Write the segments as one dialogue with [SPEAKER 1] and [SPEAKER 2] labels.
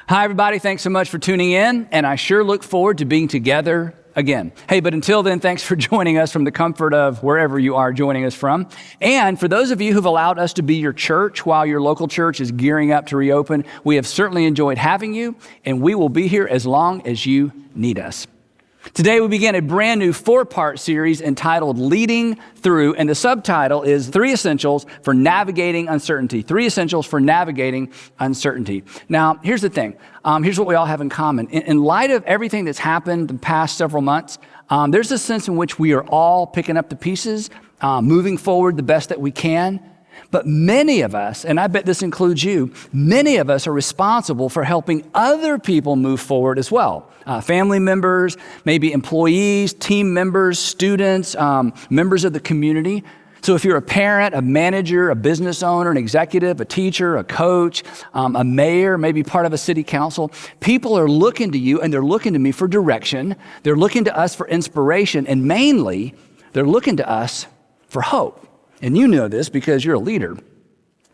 [SPEAKER 1] Hi, everybody. Thanks so much for tuning in, and I sure look forward to being together again. Hey, but until then, thanks for joining us from the comfort of wherever you are joining us from. And for those of you who've allowed us to be your church while your local church is gearing up to reopen, we have certainly enjoyed having you, and we will be here as long as you need us. Today, we begin a brand new 4-part series entitled Leading Through, and the subtitle is 3 Essentials for Navigating Uncertainty. 3 Essentials for Navigating Uncertainty. Now, here's the thing. Here's what we all have in common. In light of everything that's happened the past several months, there's a sense in which we are all picking up the pieces, moving forward the best that we can. But many of us, and I bet this includes you, many of us are responsible for helping other people move forward as well. Family members, maybe employees, team members, students, members of the community. So if you're a parent, a manager, a business owner, an executive, a teacher, a coach, a mayor, maybe part of a city council, people are looking to you and they're looking to me for direction. They're looking to us for inspiration, and mainly, they're looking to us for hope. And you know this because you're a leader.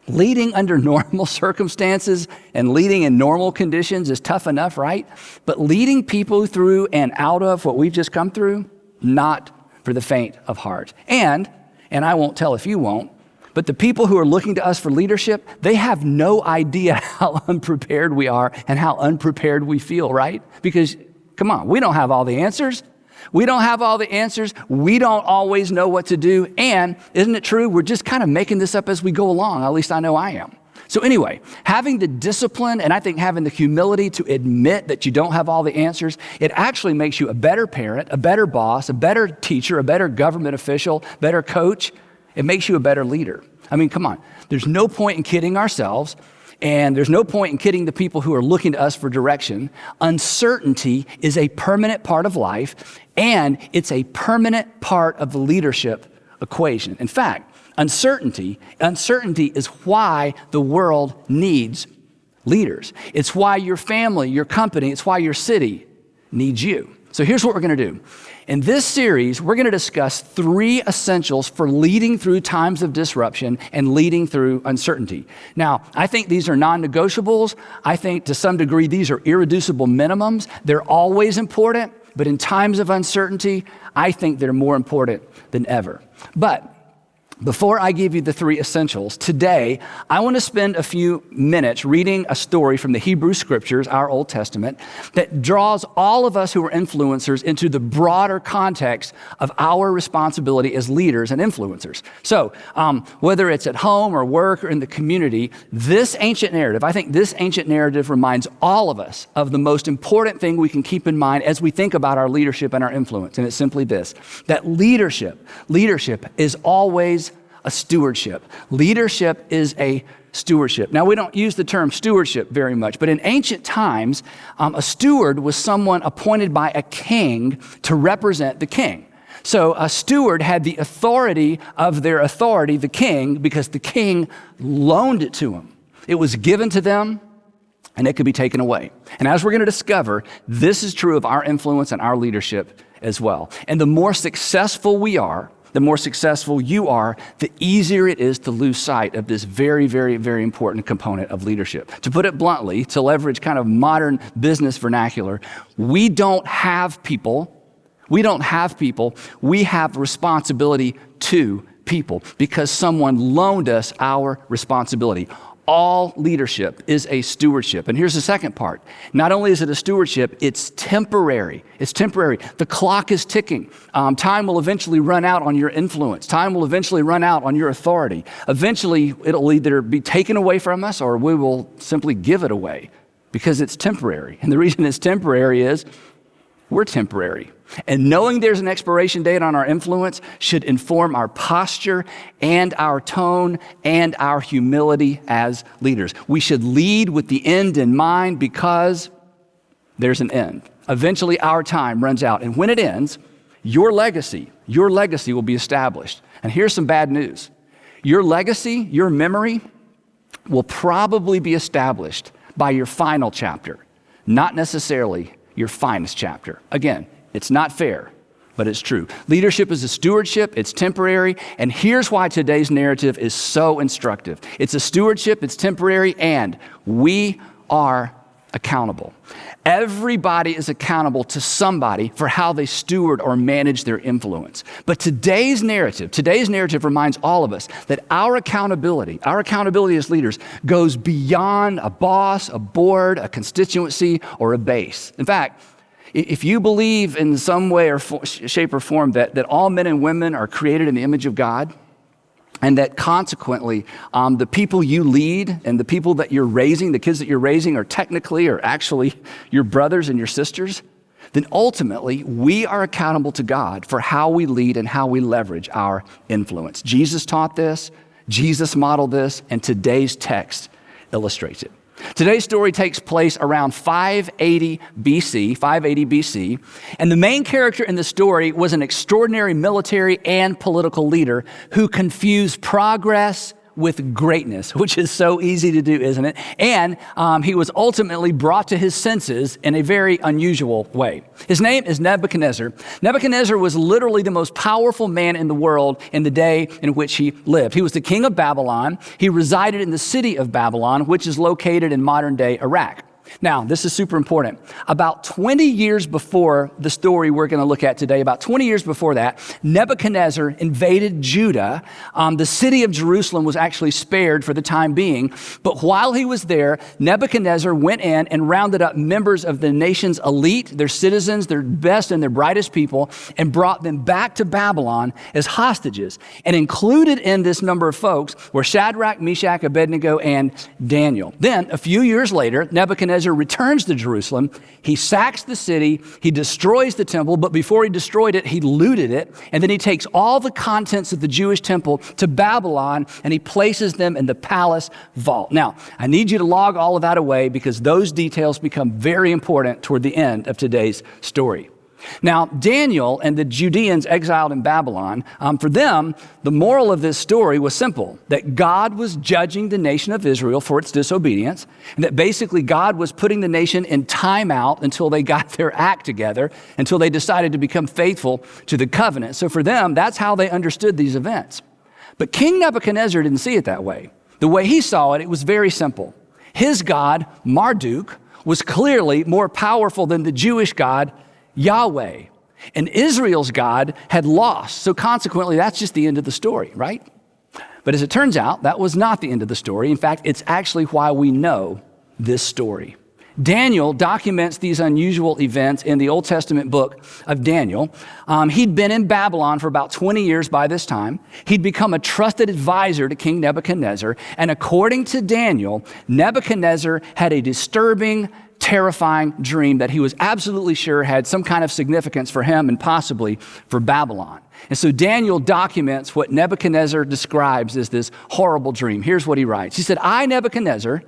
[SPEAKER 1] Leading under normal circumstances and leading in normal conditions is tough enough, right? But leading people through and out of what we've just come through, not for the faint of heart. And I won't tell if you won't, but the people who are looking to us for leadership, they have no idea how unprepared we are and how unprepared we feel, right? Because, come on, we don't have all the answers. We don't have all the answers. We don't always know what to do. And isn't it true? We're just kind of making this up as we go along. At least I know I am. So anyway, having the discipline and I think having the humility to admit that you don't have all the answers, it actually makes you a better parent, a better boss, a better teacher, a better government official, better coach. It makes you a better leader. I mean, come on. There's no point in kidding ourselves. And there's no point in kidding the people who are looking to us for direction. Uncertainty is a permanent part of life, and it's a permanent part of the leadership equation. In fact, uncertainty is why the world needs leaders. It's why your family, your company, it's why your city needs you. So here's what we're going to do. In this series, we're going to discuss 3 essentials for leading through times of disruption and leading through uncertainty. Now, I think these are non-negotiables. I think to some degree, these are irreducible minimums. They're always important, but in times of uncertainty, I think they're more important than ever. But before I give you the 3 essentials, today, I want to spend a few minutes reading a story from the Hebrew Scriptures, our Old Testament, that draws all of us who are influencers into the broader context of our responsibility as leaders and influencers. So, whether it's at home or work or in the community, this ancient narrative, I think this ancient narrative reminds all of us of the most important thing we can keep in mind as we think about our leadership and our influence. And it's simply this, that leadership is always a stewardship. Leadership is a stewardship. Now, we don't use the term stewardship very much, but in ancient times, a steward was someone appointed by a king to represent the king. So a steward had the authority of their authority, the king, because the king loaned it to him. It was given to them, and it could be taken away. And as we're going to discover, this is true of our influence and our leadership as well. And the more successful we are, the more successful you are, the easier it is to lose sight of this very, very, very important component of leadership. To put it bluntly, to leverage kind of modern business vernacular, we don't have people. We have responsibility to people because someone loaned us our responsibility. All leadership is a stewardship. And here's the second part. Not only is it a stewardship, it's temporary. It's temporary. The clock is ticking. Time will eventually run out on your influence. Time will eventually run out on your authority. Eventually, it'll either be taken away from us or we will simply give it away because it's temporary. And the reason it's temporary is we're temporary. And knowing there's an expiration date on our influence should inform our posture and our tone and our humility as leaders. We should lead with the end in mind because there's an end. Eventually our time runs out. And when it ends, your legacy will be established. And here's some bad news. Your legacy, your memory will probably be established by your final chapter, not necessarily your finest chapter. Again, it's not fair, but it's true. Leadership is a stewardship, it's temporary, and here's why today's narrative is so instructive. It's a stewardship, it's temporary, and we are accountable. Everybody is accountable to somebody for how they steward or manage their influence. But today's narrative reminds all of us that our accountability as leaders goes beyond a boss, a board, a constituency, or a base. In fact, if you believe in some way or shape or form that all men and women are created in the image of God, and that consequently, the people you lead and the people that you're raising, the kids that you're raising are technically or actually your brothers and your sisters, then ultimately we are accountable to God for how we lead and how we leverage our influence. Jesus taught this, Jesus modeled this, and today's text illustrates it. Today's story takes place around 580 BC, and the main character in the story was an extraordinary military and political leader who confused progress with greatness, which is so easy to do, isn't it? And he was ultimately brought to his senses in a very unusual way. His name is Nebuchadnezzar. Nebuchadnezzar was literally the most powerful man in the world in the day in which he lived. He was the king of Babylon. He resided in the city of Babylon, which is located in modern-day Iraq. Now, this is super important. About 20 years before the story we're going to look at today, about 20 years before that, Nebuchadnezzar invaded Judah. The city of Jerusalem was actually spared for the time being. But while he was there, Nebuchadnezzar went in and rounded up members of the nation's elite, their citizens, their best and their brightest people, and brought them back to Babylon as hostages. And included in this number of folks were Shadrach, Meshach, Abednego, and Daniel. Then, a few years later, Nebuchadnezzar returns to Jerusalem. He sacks the city. He destroys the temple, but before he destroyed it, he looted it. And then he takes all the contents of the Jewish temple to Babylon, and he places them in the palace vault. Now, I need you to log all of that away because those details become very important toward the end of today's story. Now, Daniel and the Judeans exiled in Babylon, for them, the moral of this story was simple, that God was judging the nation of Israel for its disobedience, and that basically God was putting the nation in timeout until they got their act together, until they decided to become faithful to the covenant. So for them, that's how they understood these events. But King Nebuchadnezzar didn't see it that way. The way he saw it, it was very simple. His God, Marduk, was clearly more powerful than the Jewish God, Yahweh. And Israel's God had lost. So consequently, that's just the end of the story, right? But as it turns out, that was not the end of the story. In fact, it's actually why we know this story. Daniel documents these unusual events in the Old Testament book of Daniel. He'd been in Babylon for about 20 years by this time. He'd become a trusted advisor to King Nebuchadnezzar. And according to Daniel, Nebuchadnezzar had a disturbing, terrifying dream that he was absolutely sure had some kind of significance for him and possibly for Babylon. And so Daniel documents what Nebuchadnezzar describes as this horrible dream. Here's what he writes. He said, I, Nebuchadnezzar,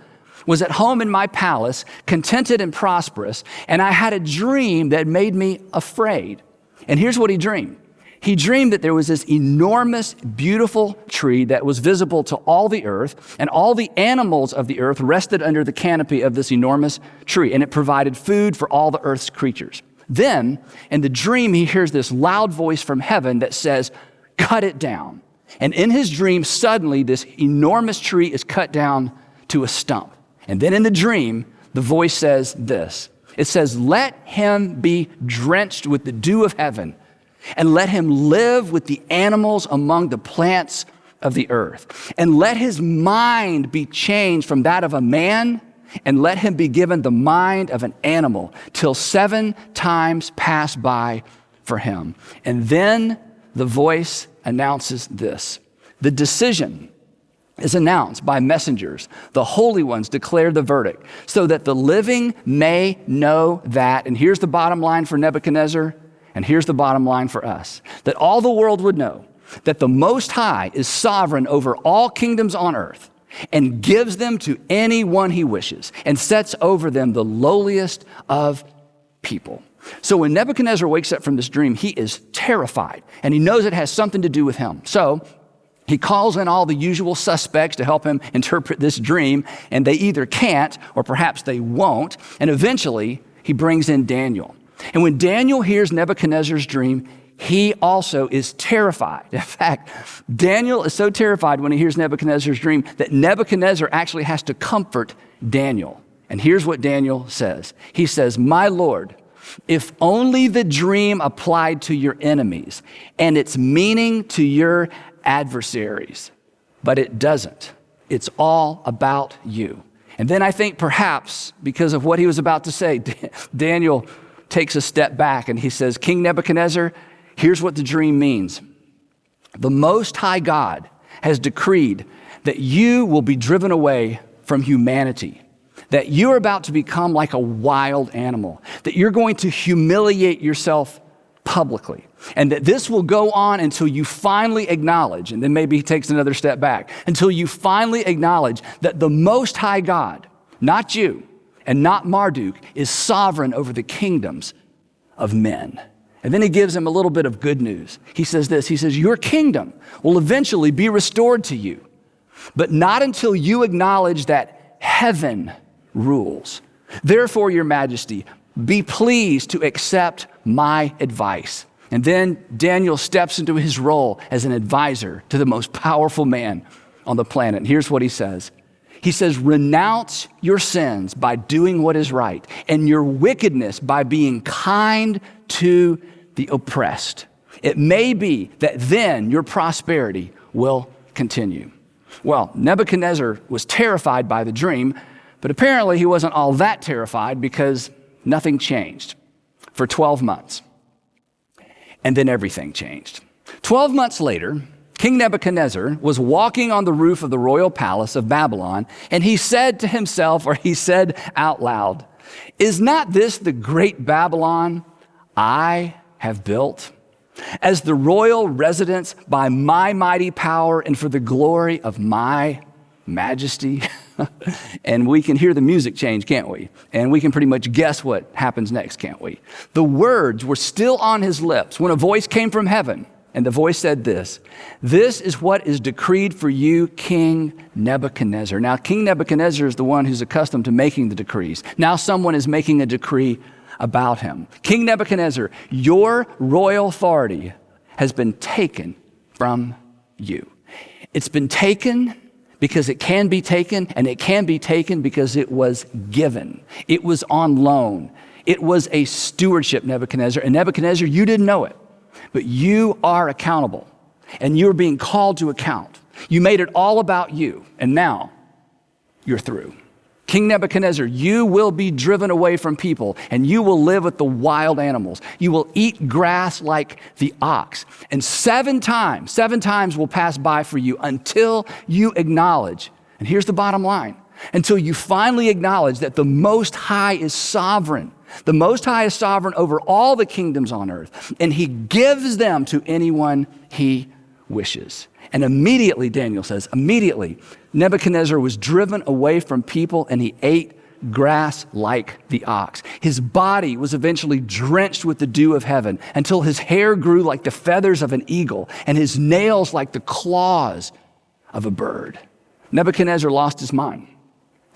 [SPEAKER 1] was at home in my palace, contented and prosperous, and I had a dream that made me afraid. And here's what he dreamed. He dreamed that there was this enormous, beautiful tree that was visible to all the earth, and all the animals of the earth rested under the canopy of this enormous tree, and it provided food for all the earth's creatures. Then, in the dream, he hears this loud voice from heaven that says, cut it down. And in his dream, suddenly, this enormous tree is cut down to a stump. And then in the dream, the voice says this. It says, let him be drenched with the dew of heaven, and let him live with the animals among the plants of the earth. And let his mind be changed from that of a man, and let him be given the mind of an animal, till 7 times pass by for him. And then the voice announces this. The decision is announced by messengers. The holy ones declare the verdict, so that the living may know that, and here's the bottom line for Nebuchadnezzar, and here's the bottom line for us, that all the world would know that the Most High is sovereign over all kingdoms on earth and gives them to anyone he wishes and sets over them the lowliest of people. So when Nebuchadnezzar wakes up from this dream, he is terrified and he knows it has something to do with him. So he calls in all the usual suspects to help him interpret this dream, and they either can't or perhaps they won't. And eventually he brings in Daniel. And when Daniel hears Nebuchadnezzar's dream, he also is terrified. In fact, Daniel is so terrified when he hears Nebuchadnezzar's dream that Nebuchadnezzar actually has to comfort Daniel. And here's what Daniel says. He says, my Lord, if only the dream applied to your enemies and its meaning to your adversaries, but it doesn't. It's all about you. And then I think perhaps because of what he was about to say, Daniel takes a step back and he says, King Nebuchadnezzar, here's what the dream means. The Most High God has decreed that you will be driven away from humanity, that you're about to become like a wild animal, that you're going to humiliate yourself publicly, and that this will go on until you finally acknowledge, and then maybe he takes another step back, until you finally acknowledge that the Most High God, not you and not Marduk, is sovereign over the kingdoms of men. And then he gives him a little bit of good news. He says this, he says, your kingdom will eventually be restored to you, but not until you acknowledge that heaven rules. Therefore, your majesty, be pleased to accept my advice. And then Daniel steps into his role as an advisor to the most powerful man on the planet. And here's what he says. He says, renounce your sins by doing what is right, and your wickedness by being kind to the oppressed. It may be that then your prosperity will continue. Well, Nebuchadnezzar was terrified by the dream, but apparently he wasn't all that terrified because nothing changed for 12 months. And then everything changed. 12 months later, King Nebuchadnezzar was walking on the roof of the royal palace of Babylon, and he said to himself, or he said out loud, is not this the great Babylon I have built as the royal residence by my mighty power and for the glory of my majesty? And we can hear the music change, can't we? And we can pretty much guess what happens next, can't we? The words were still on his lips when a voice came from heaven, and the voice said this is what is decreed for you, King Nebuchadnezzar. Now, King Nebuchadnezzar is the one who's accustomed to making the decrees. Now someone is making a decree about him. King Nebuchadnezzar, your royal authority has been taken from you. It's been taken because it can be taken, and it can be taken because it was given. It was on loan. It was a stewardship, Nebuchadnezzar. And Nebuchadnezzar, you didn't know it, but you are accountable, and you're being called to account. You made it all about you, and now you're through. King Nebuchadnezzar, you will be driven away from people, and you will live with the wild animals. You will eat grass like the ox. And seven times will pass by for you until you acknowledge, and here's the bottom line, until you finally acknowledge that the Most High is sovereign. The Most High is sovereign over all the kingdoms on earth, and he gives them to anyone he wishes. And immediately, Daniel says, immediately, Nebuchadnezzar was driven away from people, and he ate grass like the ox. His body was eventually drenched with the dew of heaven until his hair grew like the feathers of an eagle and his nails like the claws of a bird. Nebuchadnezzar lost his mind.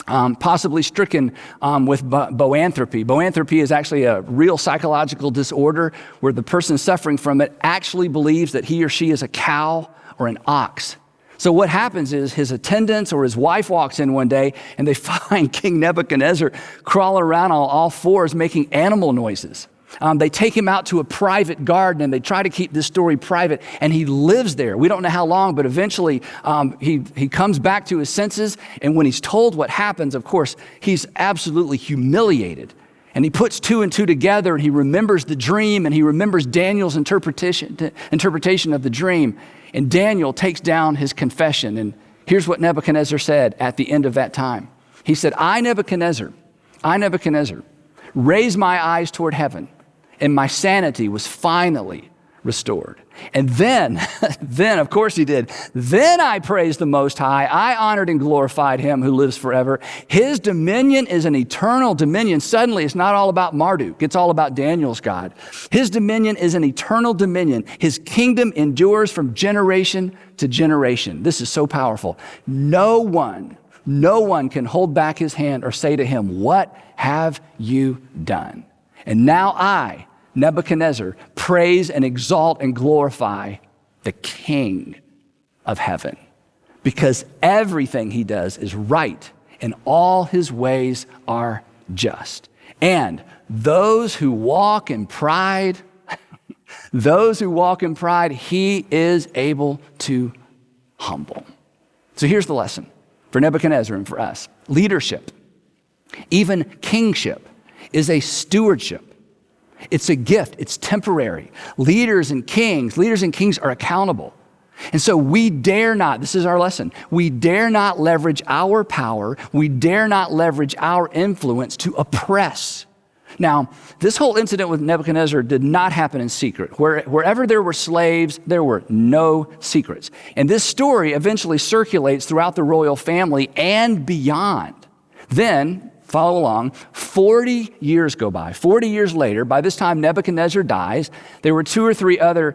[SPEAKER 1] Possibly stricken with boanthropy. Boanthropy is actually a real psychological disorder where the person suffering from it actually believes that he or she is a cow or an ox. So what happens is his attendants or his wife walks in one day and they find King Nebuchadnezzar crawling around on all fours making animal noises. They take him out to a private garden, and they try to keep this story private, and he lives there. We don't know how long, but eventually he comes back to his senses, and when he's told what happens, of course, he's absolutely humiliated. And he puts two and two together, and he remembers the dream, and he remembers Daniel's interpretation of the dream. And Daniel takes down his confession, and here's what Nebuchadnezzar said at the end of that time. He said, I, Nebuchadnezzar, raised my eyes toward heaven, and my sanity was finally restored. And then, of course he did, then I praised the Most High. I honored and glorified him who lives forever. His dominion is an eternal dominion. Suddenly, it's not all about Marduk. It's all about Daniel's God. His dominion is an eternal dominion. His kingdom endures from generation to generation. This is so powerful. No one can hold back his hand or say to him, what have you done? And now I, Nebuchadnezzar, praise and exalt and glorify the King of heaven, because everything he does is right and all his ways are just. And those who walk in pride, he is able to humble. So here's the lesson for Nebuchadnezzar and for us. Leadership, even kingship, is a stewardship. It's a gift. It's temporary. Leaders and kings are accountable. And so we dare not, this is our lesson, we dare not leverage our power, we dare not leverage our influence to oppress. Now, this whole incident with Nebuchadnezzar did not happen in secret. Wherever there were slaves, there were no secrets. And this story eventually circulates throughout the royal family and beyond. Then, follow along, 40 years go by. 40 years later, by this time Nebuchadnezzar dies. There were 2 or 3 other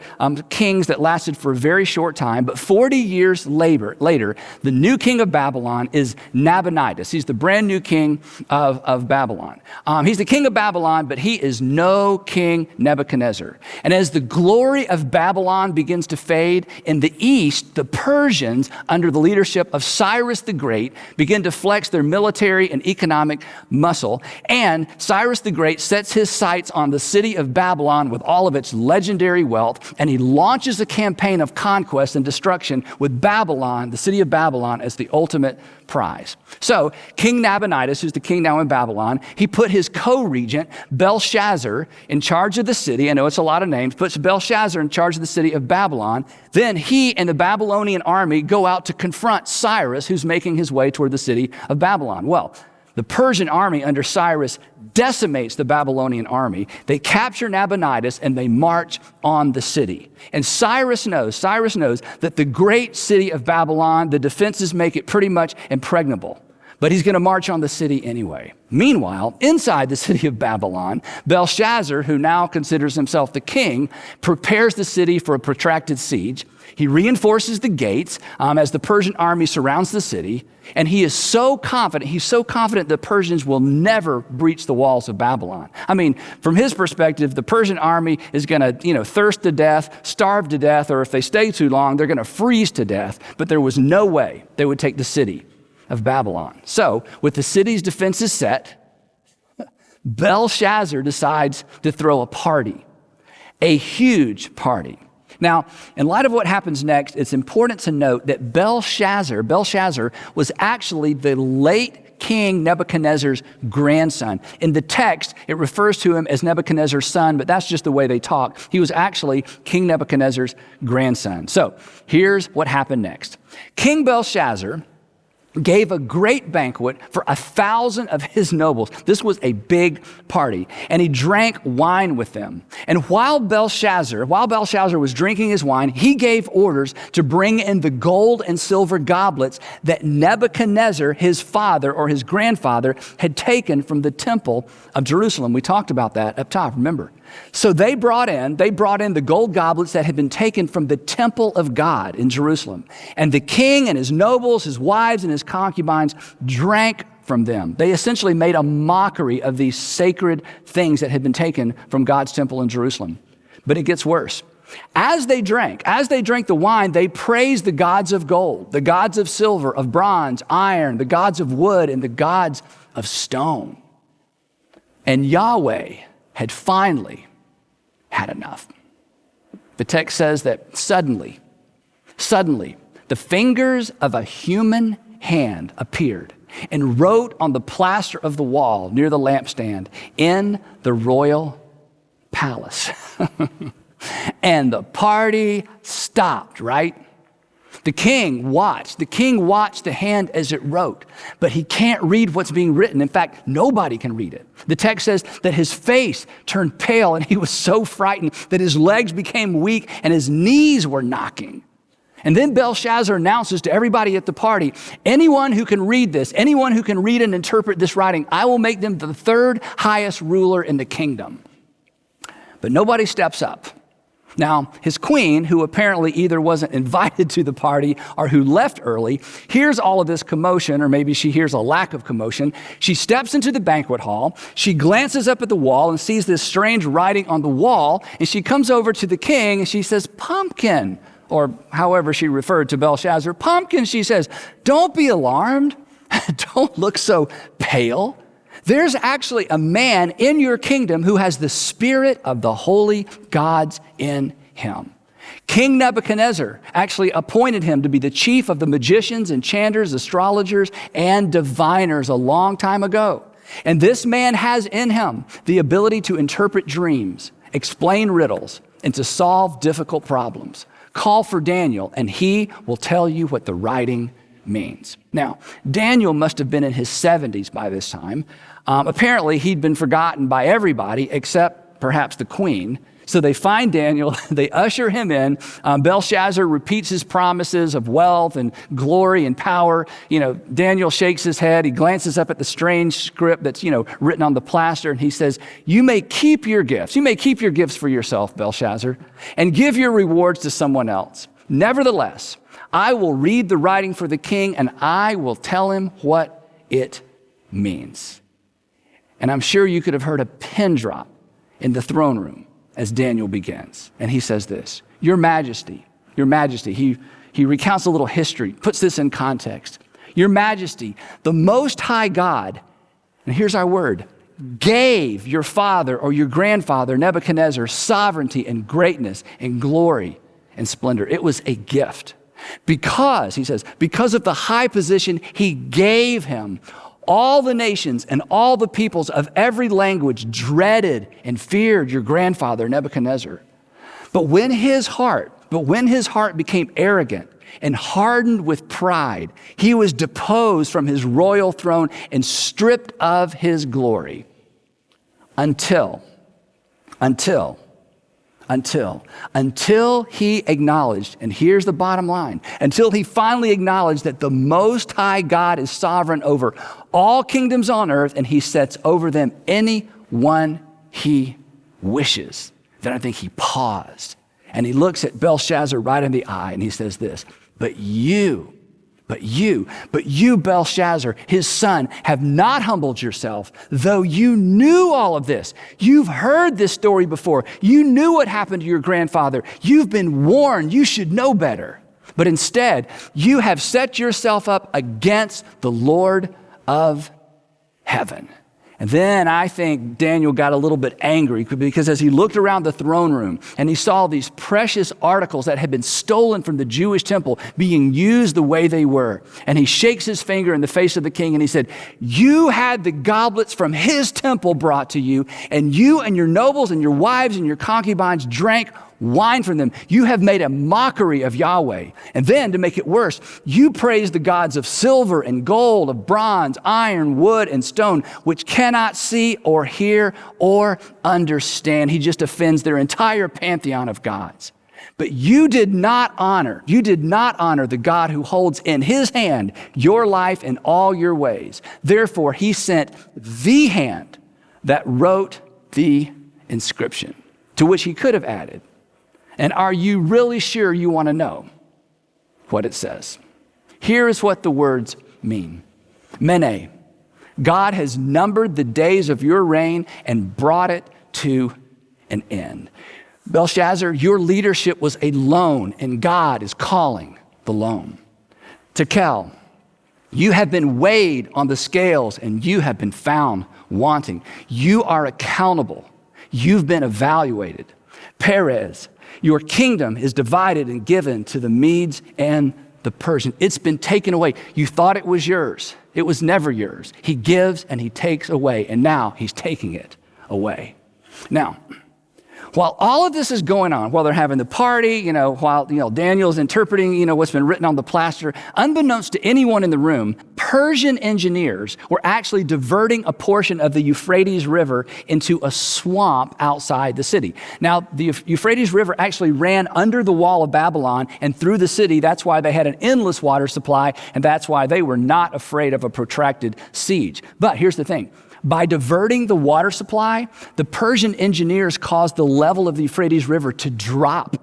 [SPEAKER 1] kings that lasted for a very short time, but 40 years later, the new king of Babylon is Nabonidus. He's the brand new king of Babylon. He's the king of Babylon, but he is no King Nebuchadnezzar. And as the glory of Babylon begins to fade, in the east, the Persians, under the leadership of Cyrus the Great, begin to flex their military and economic muscle, and Cyrus the Great sets his sights on the city of Babylon with all of its legendary wealth, and he launches a campaign of conquest and destruction with Babylon, the city of Babylon, as the ultimate prize. So King Nabonidus, who's the king now in Babylon, he put his co-regent Belshazzar in charge of the city. I know it's a lot of names, puts Belshazzar in charge of the city of Babylon. Then he and the Babylonian army go out to confront Cyrus, who's making his way toward the city of Babylon. Well, the Persian army under Cyrus decimates the Babylonian army. They capture Nabonidus and they march on the city. And Cyrus knows that the great city of Babylon, the defenses make it pretty much impregnable. But he's going to march on the city anyway. Meanwhile, inside the city of Babylon, Belshazzar, who now considers himself the king, prepares the city for a protracted siege. He reinforces the gates as the Persian army surrounds the city, and he's so confident the Persians will never breach the walls of Babylon. I mean, from his perspective, the Persian army is going to, thirst to death, starve to death, or if they stay too long, they're going to freeze to death. But there was no way they would take the city of Babylon. So, with the city's defenses set, Belshazzar decides to throw a party, a huge party. Now, in light of what happens next, it's important to note that Belshazzar was actually the late King Nebuchadnezzar's grandson. In the text, it refers to him as Nebuchadnezzar's son, but that's just the way they talk. He was actually King Nebuchadnezzar's grandson. So, here's what happened next. King Belshazzar gave a great banquet for 1,000 of his nobles. This was a big party, and he drank wine with them. And while Belshazzar was drinking his wine, he gave orders to bring in the gold and silver goblets that Nebuchadnezzar, his father or his grandfather, had taken from the temple of Jerusalem. We talked about that up top, remember? So they brought in the gold goblets that had been taken from the temple of God in Jerusalem. And the king and his nobles, his wives and his concubines drank from them. They essentially made a mockery of these sacred things that had been taken from God's temple in Jerusalem. But it gets worse. As they drank the wine, they praised the gods of gold, the gods of silver, of bronze, iron, the gods of wood, and the gods of stone. And Yahweh had finally had enough. The text says that suddenly, the fingers of a human hand appeared and wrote on the plaster of the wall near the lampstand in the royal palace. And the party stopped, right? The king watched the hand as it wrote, but he can't read what's being written. In fact, nobody can read it. The text says that his face turned pale and he was so frightened that his legs became weak and his knees were knocking. And then Belshazzar announces to everybody at the party, anyone who can read this, anyone who can read and interpret this writing, I will make them the third highest ruler in the kingdom. But nobody steps up. Now, his queen, who apparently either wasn't invited to the party or who left early, hears all of this commotion, or maybe she hears a lack of commotion. She steps into the banquet hall. She glances up at the wall and sees this strange writing on the wall, and she comes over to the king and she says, "Pumpkin," or however she referred to Belshazzar. "Pumpkin," she says, "don't be alarmed. Don't look so pale. There's actually a man in your kingdom who has the spirit of the holy gods in him. King Nebuchadnezzar actually appointed him to be the chief of the magicians, enchanters, astrologers, and diviners a long time ago. And this man has in him the ability to interpret dreams, explain riddles, and to solve difficult problems. Call for Daniel, and he will tell you what the writing means. Now, Daniel must have been in his 70s by this time. Apparently, he'd been forgotten by everybody except perhaps the queen. So they find Daniel, they usher him in. Belshazzar repeats his promises of wealth and glory and power. Daniel shakes his head. He glances up at the strange script that's, written on the plaster, and he says, you may keep your gifts. You may keep your gifts for yourself, Belshazzar, and give your rewards to someone else. Nevertheless, I will read the writing for the king, and I will tell him what it means. And I'm sure you could have heard a pin drop in the throne room as Daniel begins. And he says this, Your Majesty, he recounts a little history, puts this in context. Your Majesty, the Most High God, and here's our word, gave your father or your grandfather Nebuchadnezzar sovereignty and greatness and glory and splendor. It was a gift. Because, he says, because of the high position he gave him, all the nations and all the peoples of every language dreaded and feared your grandfather Nebuchadnezzar. But when his heart became arrogant and hardened with pride, he was deposed from his royal throne and stripped of his glory until he acknowledged, and here's the bottom line, until he finally acknowledged that the Most High God is sovereign over all kingdoms on earth, and he sets over them any one he wishes. Then I think he paused, and he looks at Belshazzar right in the eye, and he says this, But you, Belshazzar, his son, have not humbled yourself, though you knew all of this. You've heard this story before. You knew what happened to your grandfather. You've been warned. You should know better. But instead, you have set yourself up against the Lord of heaven. And then I think Daniel got a little bit angry because as he looked around the throne room and he saw these precious articles that had been stolen from the Jewish temple being used the way they were, and he shakes his finger in the face of the king and he said, you had the goblets from his temple brought to you, and you and your nobles and your wives and your concubines drank wine from them. You have made a mockery of Yahweh. And then, to make it worse, you praise the gods of silver and gold, of bronze, iron, wood, and stone, which cannot see or hear or understand. He just offends their entire pantheon of gods. But you did not honor the God who holds in his hand your life and all your ways. Therefore, he sent the hand that wrote the inscription, to which he could have added, and are you really sure you want to know what it says? Here is what the words mean. Mene, God has numbered the days of your reign and brought it to an end. Belshazzar, your leadership was a loan, and God is calling the loan. Tekel, you have been weighed on the scales, and you have been found wanting. You are accountable. You've been evaluated. Perez, your kingdom is divided and given to the Medes and the Persians. It's been taken away. You thought it was yours. It was never yours. He gives and he takes away, and now he's taking it away. Now, while all of this is going on, while they're having the party, while Daniel's interpreting, what's been written on the plaster, unbeknownst to anyone in the room, Persian engineers were actually diverting a portion of the Euphrates River into a swamp outside the city. Now, the Euphrates River actually ran under the wall of Babylon and through the city. That's why they had an endless water supply, and that's why they were not afraid of a protracted siege. But here's the thing. By diverting the water supply, the Persian engineers caused the level of the Euphrates River to drop.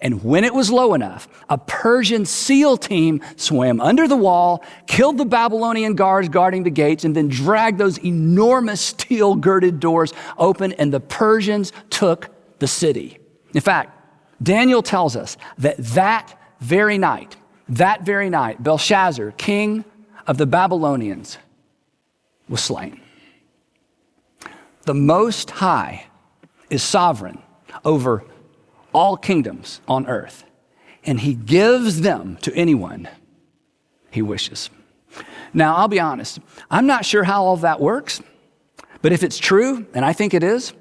[SPEAKER 1] And when it was low enough, a Persian SEAL team swam under the wall, killed the Babylonian guards guarding the gates, and then dragged those enormous steel-girded doors open, and the Persians took the city. In fact, Daniel tells us that very night, Belshazzar, king of the Babylonians was slain. The Most High is sovereign over all kingdoms on earth, and he gives them to anyone he wishes. Now, I'll be honest, I'm not sure how all of that works, but if it's true, and I think it is,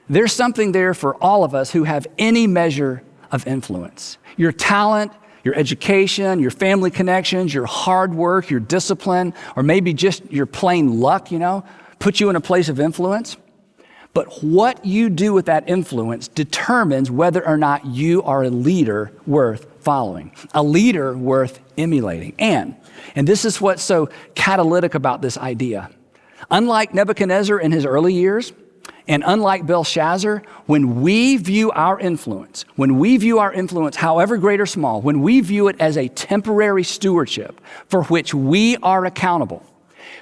[SPEAKER 1] there's something there for all of us who have any measure of influence. Your talent, your education, your family connections, your hard work, your discipline, or maybe just your plain luck, put you in a place of influence. But what you do with that influence determines whether or not you are a leader worth following, a leader worth emulating. And this is what's so catalytic about this idea. Unlike Nebuchadnezzar in his early years, and unlike Belshazzar, when we view our influence, however great or small, when we view it as a temporary stewardship for which we are accountable,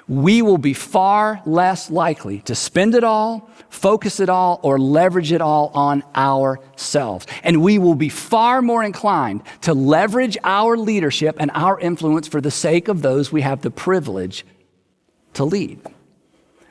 [SPEAKER 1] we will be far less likely to spend it all, focus it all, or leverage it all on ourselves. And we will be far more inclined to leverage our leadership and our influence for the sake of those we have the privilege to lead.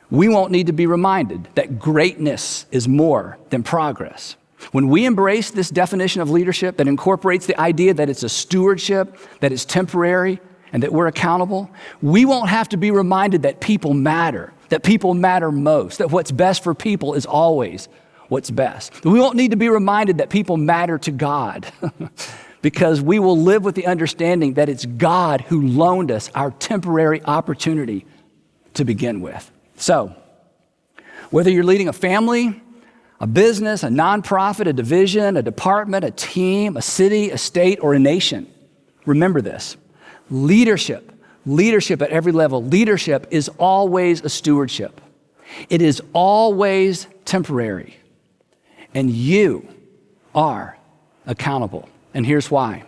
[SPEAKER 1] We won't need to be reminded that greatness is more than progress. When we embrace this definition of leadership that incorporates the idea that it's a stewardship, that it's temporary, and that we're accountable, we won't have to be reminded that people matter most, that what's best for people is always what's best. We won't need to be reminded that people matter to God because we will live with the understanding that it's God who loaned us our temporary opportunity to begin with. So, whether you're leading a family, a business, a nonprofit, a division, a department, a team, a city, a state, or a nation, remember this. Leadership at every level, leadership is always a stewardship. It is always temporary. And you are accountable. And here's why.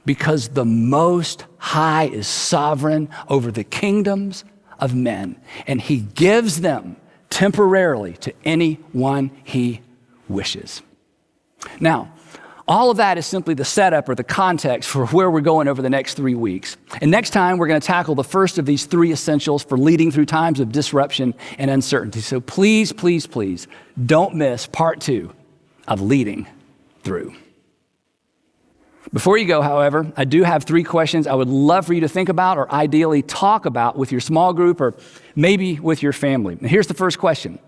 [SPEAKER 1] Because the Most High is sovereign over the kingdoms of men, and he gives them temporarily to anyone he wishes. Now, all of that is simply the setup or the context for where we're going over the next 3 weeks. And next time, we're going to tackle the first of these 3 essentials for leading through times of disruption and uncertainty. So please, please, please don't miss part 2 of leading through. Before you go, however, I do have 3 questions I would love for you to think about or ideally talk about with your small group or maybe with your family. And here's the first question.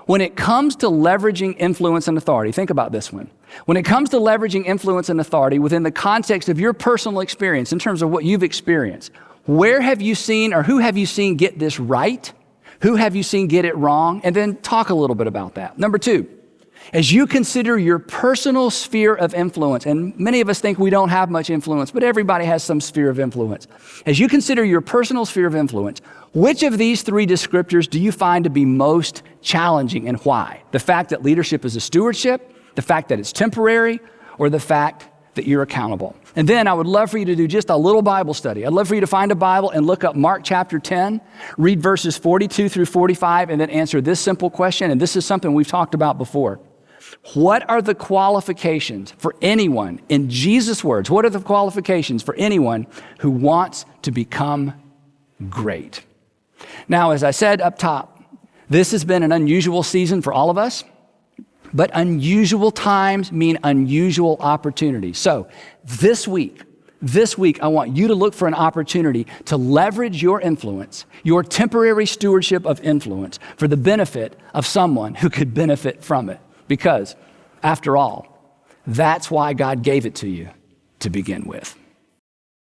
[SPEAKER 1] When it comes to leveraging influence and authority, think about this one. When it comes to leveraging influence and authority within the context of your personal experience, in terms of what you've experienced, where have you seen or who have you seen get this right? Who have you seen get it wrong? And then talk a little bit about that. Number 2, as you consider your personal sphere of influence, and many of us think we don't have much influence, but everybody has some sphere of influence. As you consider your personal sphere of influence, which of these 3 descriptors do you find to be most challenging and why? The fact that leadership is a stewardship, the fact that it's temporary, or the fact that you're accountable? And then I would love for you to do just a little Bible study. I'd love for you to find a Bible and look up Mark chapter 10, read verses 42 through 45, and then answer this simple question. And this is something we've talked about before. What are the qualifications for anyone, in Jesus' words, what are the qualifications for anyone who wants to become great? Now, as I said up top, this has been an unusual season for all of us, but unusual times mean unusual opportunities. So this week, I want you to look for an opportunity to leverage your influence, your temporary stewardship of influence, for the benefit of someone who could benefit from it. Because, after all, that's why God gave it to you to begin with.